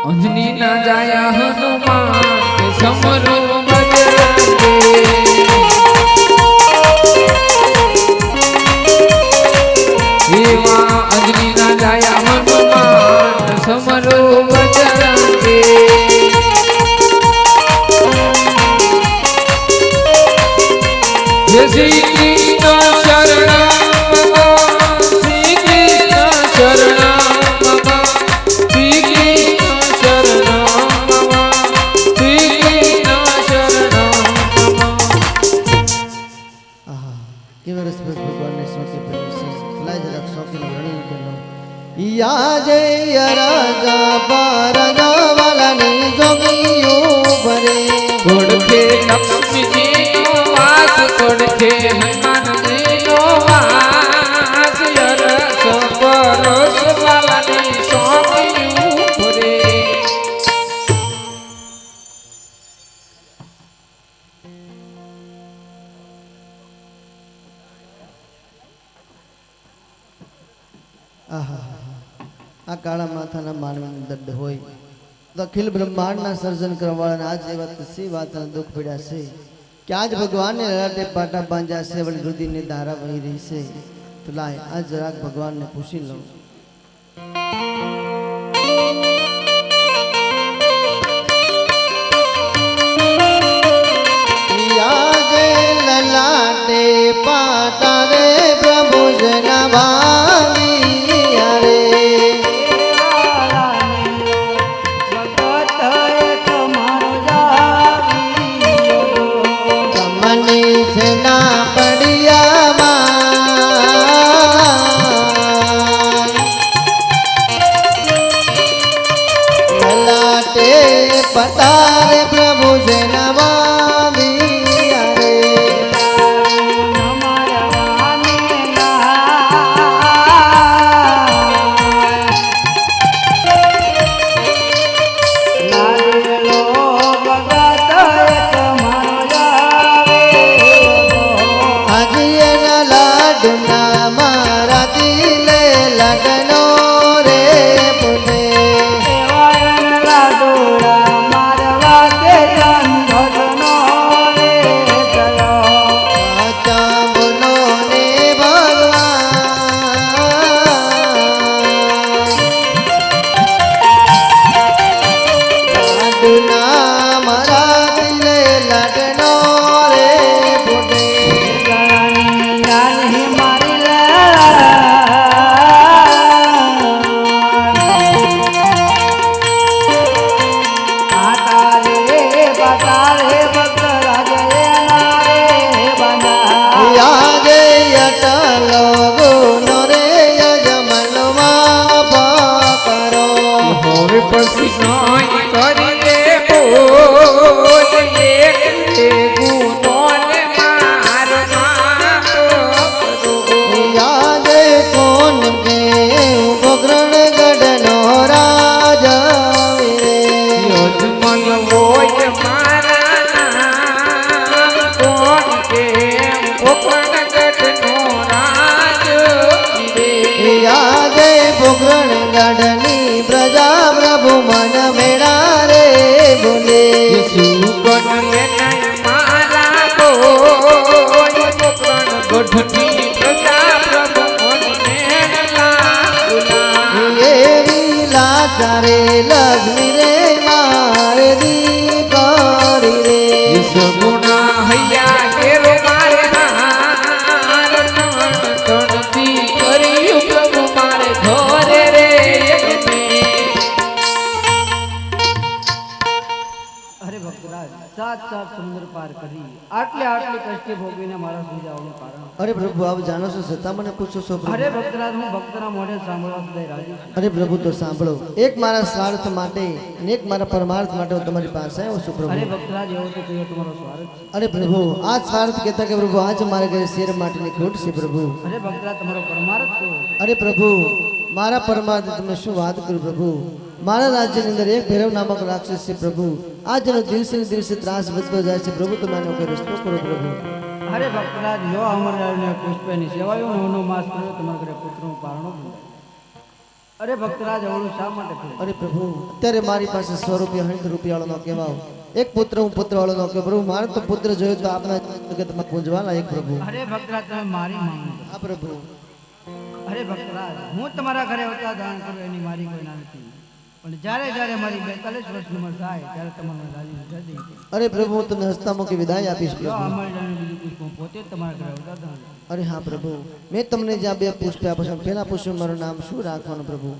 અંજની ના જાયા હનુમાન કે સમરો બજરંગે એવા અંજની ના જાયા હનુમાન સમરો બજરંગે જય શ્રી કૃષ્ણ શરણમ શ્રી કૃષ્ણ શરણમ जय राजा राजा वाला ने जोगियो भरे कोड़के लक्ष्मी जी नो वास कोड़के हनुमान जी नो वास यरस परस वाला ने सोगियो भरे આ કાળા માથાના માનવીનો દર્દ હોય તો અખિલ બ્રહ્માંડના સર્જન કરવાવાળાને આજ એ વાત સી વાતના દુઃખ પડ્યા છે કે આજ ભગવાનને લલાટે પાટા બાંધ્યા છે વળી રુધિરની ધારા વહી રહી છે તો લાય આજ જરાક ભગવાનને પૂછી લઉં આજે લલાટે પાટા રે પ્રભુ જના ભાગી पतारे प्रभु से नवादिया रे मारा दिले लगनो रे पुने गढ़नी प्रजा प्रभु मन मेरा रे बोले मारा को गढ़नी प्रजा प्रभु मन मेरा लाचारे लक्ष्मी रे मारे दी करी रे सगुना हैया के रो मारे हार तणती करियो प्रभु मारे घरे रे सात सात समुद्र पार કરી આટલે આટલી કષ્ટી ભોગવીને મારા સુધી આવવાનું કારણ અરે પ્રભુ આપ જાણો છો છતાં મને પૂછો છો અરે ભક્તરાજ હું ભક્તના મોઢે સાંભળવા સુધી રાજી છું અરે પ્રભુ તો સાંભળો એક મારા સ્વાર્થ માટે અને એક મારા પરમાર્થ માટે હું તમારી પાસે આવ્યો છું પ્રભુ અરે ભક્તરાજ એવો તો કયો તમારો સ્વાર્થ છે અરે પ્રભુ આ સ્વાર્થ કહેતા કે પ્રભુ આજ મારે ઘરે શેર માટેની ખોટ છે પ્રભુ અરે ભક્તરાજ તમારો પરમાર્થ કયો અરે પ્રભુ મારા પરમાર્થ તમને શું વાત કરું પ્રભુ મારા રાજ્યની અંદર એક ભૈરવ નામક રાક્ષસ છે પ્રભુ આજનો દિવસે ને દિવસે ત્રાસ વધતો જાય છે પ્રભુ તમે આનો કોઈ રસ્તો કરો પ્રભુ અરે ભક્તરાજ લો અમરને પુષ્પની સેવાયો નો માસ કર્યો તમારા ઘરે પુત્રનું પારણો અરે ભક્તરાજ અવળું શા માટે થયું? અરે પ્રભુ અત્યારે મારી પાસે 100 રૂપિયા 60 રૂપિયા વાળો કેવાવ એક પુત્ર હું પુત્ર વાળો કે પ્રભુ મારે તો પુત્ર જોયો તો આપના જગતમાં પૂંજવાલા એક પ્રભુ. અરે ભક્તરાજ તમે મારી માંગ કરો. હા પ્રભુ. અરે ભક્તરાજ હું તમારા ઘરે અવતાર ધારણ કરું એની મારી કોઈ ના નથી, પણ જ્યારે જ્યારે મારી 42 વર્ષની ઉંમર થાય ત્યારે તમને રાજી કરી દઈશ. અરે પ્રભુ હું તમને હસતા મુખે વિદાય આપીશ જો પ્રભુ. અમરજાનું બીજું પુષ્પ હું પોતે જ તમારા ઘરે અવતાર ધારણ કરું. અરે હા પ્રભુ મેં તમને જ્યાં 2 પુષ્પ આપ્યા છે પેલા પુષ્પ મારું નામ શું રાખવાનું પ્રભુ?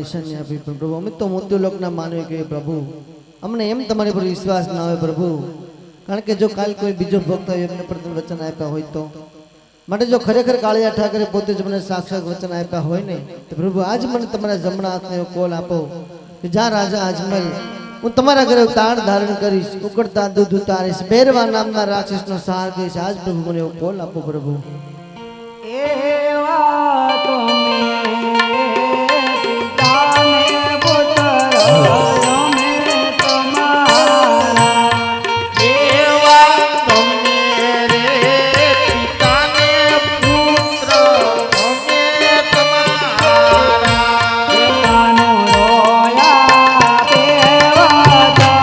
નિશાની આપી પણ પ્રભુ અમે તો મૃત્યુલોકના માનવી કે પ્રભુ અમને એમ તમારી પર વિશ્વાસ ના હોય પ્રભુ, કારણ કે જો કાલ કોઈ બીજો ભક્ત હોય એમને પર તમે વચન આપ્યા હોય તો માટે જો ખરેખર કાળિયા ઠાકરે પોતે જ મને સાક્ષાત વચન આપ્યા હોય ને તો પ્રભુ આજ મને તમારા જમણા હાથને એવો કોલ આપો કે જા રાજા અજમલ હું તમારા ઘરે તાળ ધારણ કરીશ, ઉકળતા દૂધ ઉતારીશ, ભેરવા નામના રાક્ષસનો સહાર કરીશ. આજ પ્રભુ મને એવો કોલ આપો પ્રભુ. એવા તમે પિતાને પુત્ર અમે તમારા એવા તમે રે પિતાને પુત્ર અમે તમારા પિતાનો રોયા પેવાતા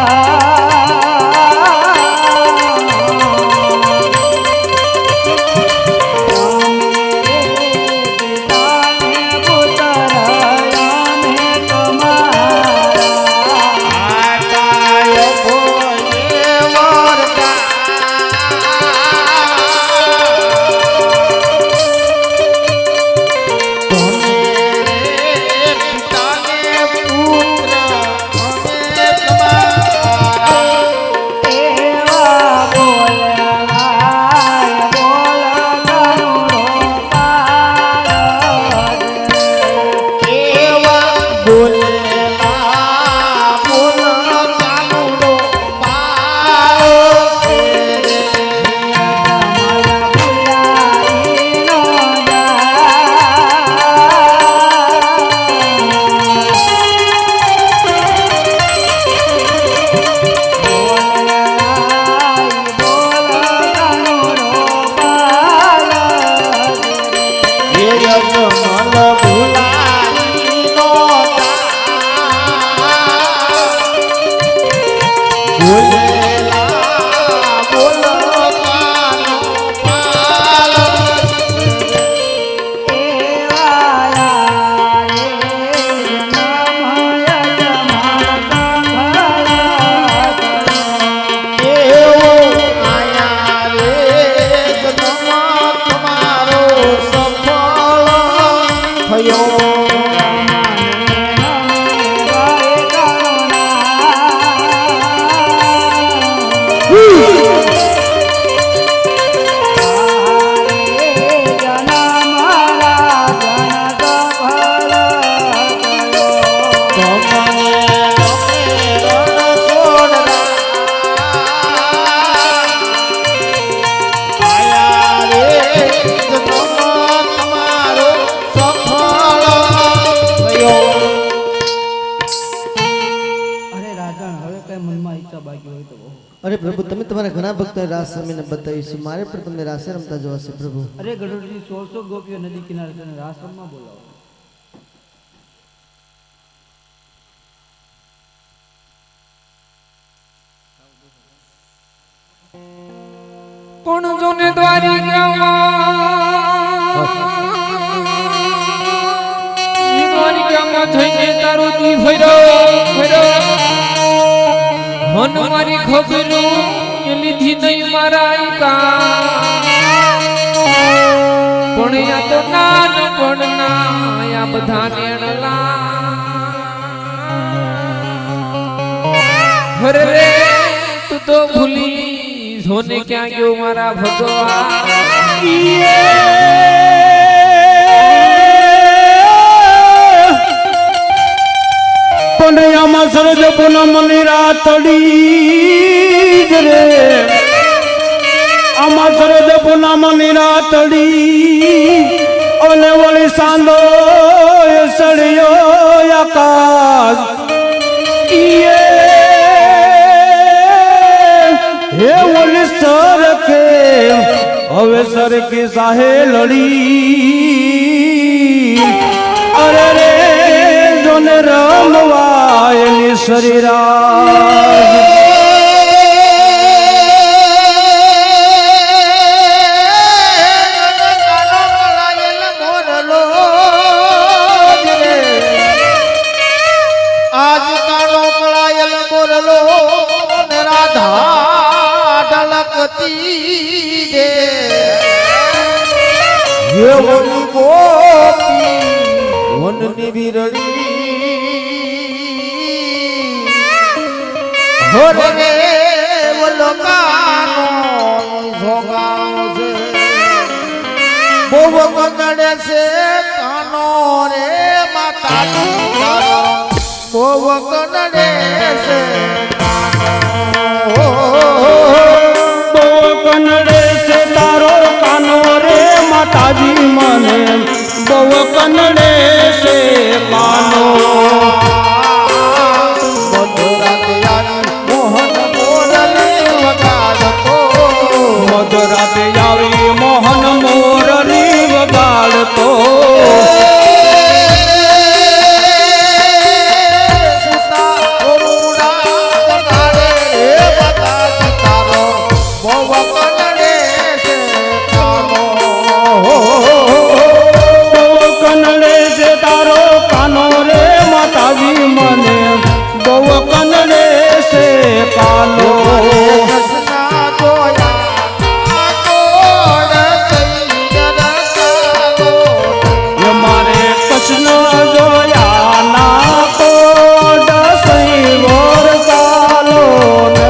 અરે પ્રભુ તમે તમારા ઘણા ભક્તોને રાસ રમીને બતાવીશું, મારે પણ તમને રાસે રમતા જોવા છે પ્રભુ. અરે ગરુડજી 100 ગોપીઓ નદી કિનારે તને રાસ રમવા બોલાવો. કોણ જોને દ્વારિકામાં થઈને તારો દી ભર્યો મન મારી ખબરું લીધી નહીં મારા પણ યા તો નાન પણ ના આ બધા નેણલા હરે રે તું તો ભૂલી જોને ક્યાં ગયો મારા ભગવાન. પંડયામાં સરજ પૂનમની રાતડી રે, આમાં સરજ પૂનમની રાતડી અને વળી સાંદો સળિયો આકાશ હે ઓલી સરકે હવે સરકી સાહે લડી અરે રે જોને રમવાયલી શરીરા આજ કાનો કળાયલ મોરલો રાધા ઢળકતી દે હે વન ગોપી વનની વિરડી જોરે રે ઓલો કાનો સોગાનો છે બહુ કંદડે છે કાનો રે માતા બહુ કંદડે છે બહુ કનડે છે તારો કાનો રે માતાજી મને બહુ કનડે છે કાનો મધરાતે આવી મોહન મોરલી વગાડતો કનડે છે તારો કાનો રે માતાજી મને બહુ કનડે છે કાનો મારે કૃષ્ણ જોયા ના કોડ સઈ વરસાલો ને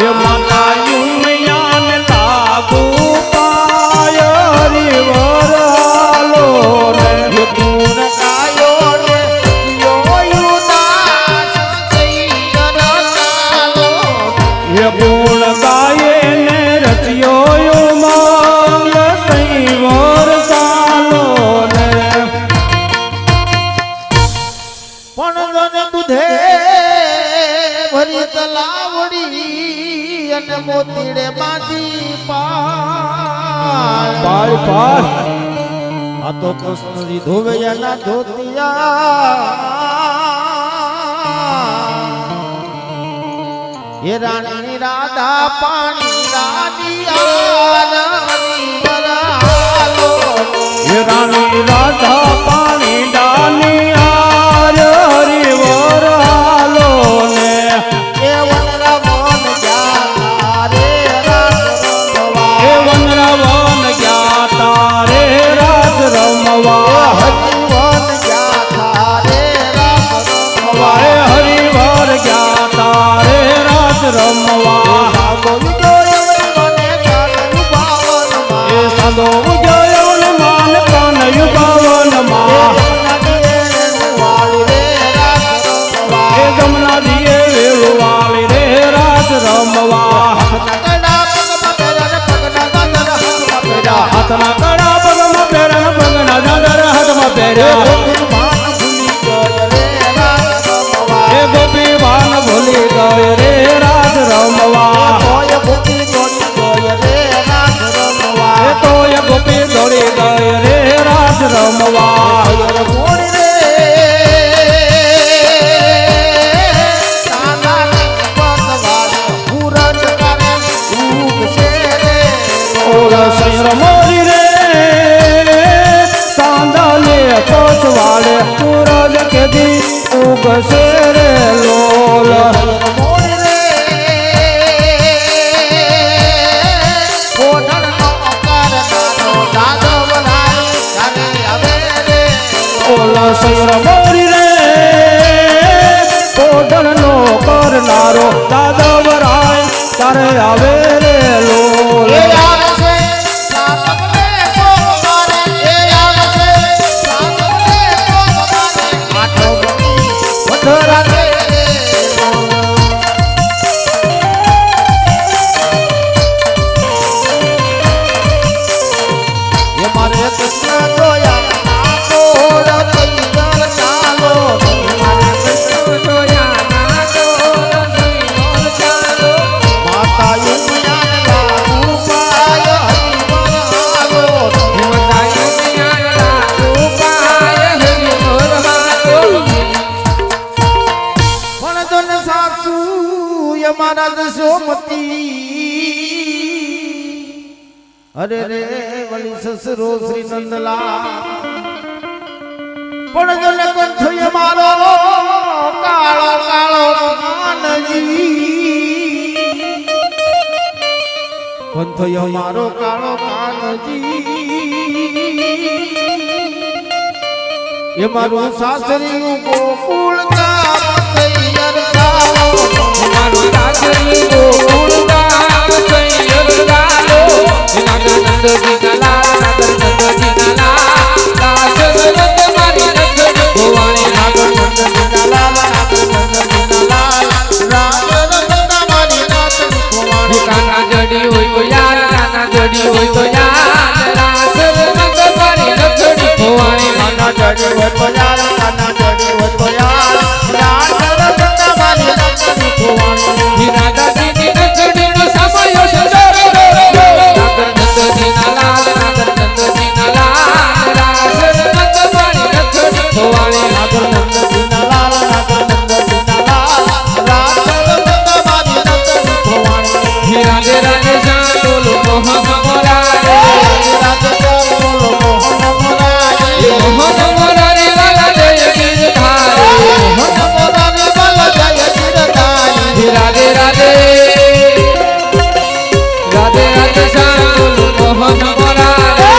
એ માતા યુમયાન લાગુ પાય હરિવરાલો ને એ ગુણ ગાયે ને રચ્યો માંગ સઈ વરસાલો ને પણ દૂધે ભરી તલાવડી અને મોતીડે બાંધી પાય પાય આ તો કૃષ્ણજી ધોવૈયાના ધોતિયા એ રાણી રાધા પાણી એ રાણી રાધા પાણી ડાની આર હરિવરાલો ને એ વનરાવન ગયા રે એ વનરાવન ગયા તારે રાત રમવા હરિવન ગયા રે વાય હરિવર ગયા તારે રાત રમવા એ સાદો ઉજયો ને માન કાનયું પાવનમાં એ જમના દિયે વેળવાળી રે રાત રમવા હાથના કડા પગમાં પહેરન પગના દાદર હાથમાં પહેર્યા એ ગોપી ભાન ભૂલી ગયો રે રાત રમવા એ તોય ગોપી દોડી ગયો રે રાત રમવા ઓલા સૈર મોરી રે સાંદાલે કોચવાડે સૂરજ કેદી ઉગશે રે લોલ ઓલા સૈર મોરી રે પોઢણ નો કરનારો દાદવરાય તારે આવે રે લોલ અરે રે વળી સસરો શ્રી નંદલા પણ જો લગન થયો મારો કાળો કાળો કાનજી પણ થયો મારો કાળો કાનજી એ મારું સાસરી ગોકુળ ગામ સૈયર ગાલો મારું સાસરી ગોકુળ ગામ સૈયર ગાલો નાગર નંદજી ના લાલ નાગર નંદજી ના લાલ દાસ રત મારી નખડી ભોવાણી નાગર નંદજી ના લાલ નાગર નંદજી ના લાલ રામ રંગના મારી નાચની ભોવાણી કાના જડી હોય તો યાર કાના જડી હોય તો યાર દાસ રત મારી નખડી ભોવાણી કાના જડી હોય તો યાર કાના જડી હોય તો યાર રામ રંગના મારી નાચની ભોવાણી હીરા દાદીની નખડી નો સમયો છે નાગર નંદજી ના લાલ નાગર નંદજી ના લાલ દાસ રત મારી નખડી ભોવાણી નાગર નંદજી ના લાલ નાગર નંદજી ના લાલ રામ રંગના મારી નાચની ભોવાણી રાધે રાધે શાંતુલ મોહન મોરારે મોહન મોરારે વાલા જય ગીરધારે રાધે રાધે રાધે રાધે શાંતુલ મોહન મોરારે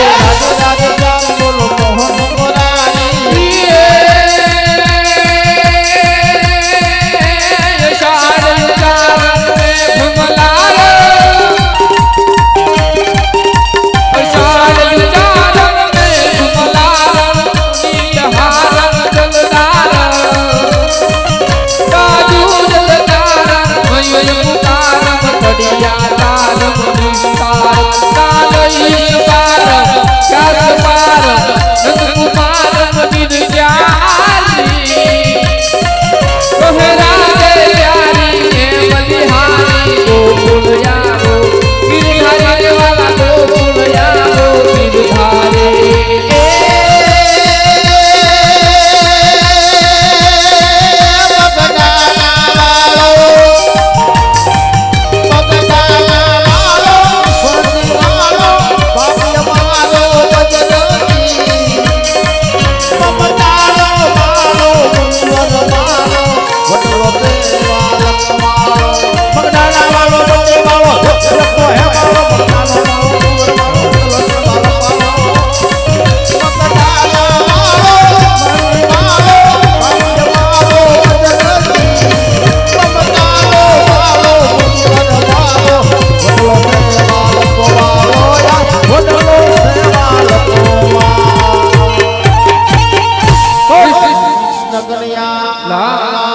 લા